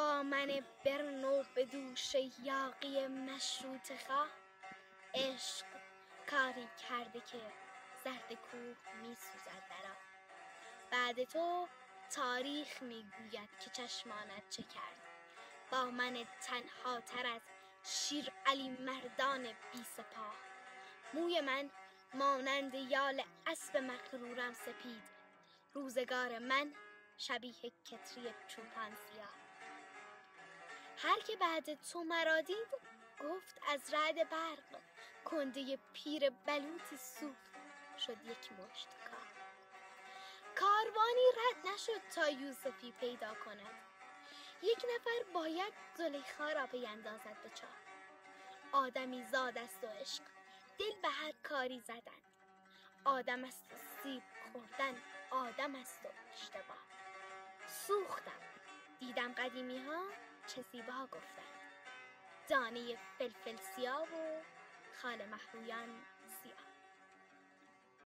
با من برنو به دوش یاغی مشروط خواه، عشق کاری کرده که زرد کوه می سوزد درا. بعد تو تاریخ می گوید که چشمانت چه کرد، با من تنها تر از شیر علی مردان بی سپاه. موی من مانند یال اسب مغرورم سپید، روزگار من شبیه کتری چوپان سیاه. هر که بعد تو مرا دید گفت از رعد برق، کنده پیر بلوطی سوخت شد یک مشت کاه. کاروانی رد نشد تا یوسفی پیدا کند، یک نفر باید زلیخا را بیندازد به چاه. آدمی زاد است و عشق، دل به هر کاری زدن، آدم است و سیب خوردن، آدم است و اشتباه. سوختم دیدم قدیمی ها چه زیبا گفتند، دانه فلفل سیاه و خال مهرویان سیاه.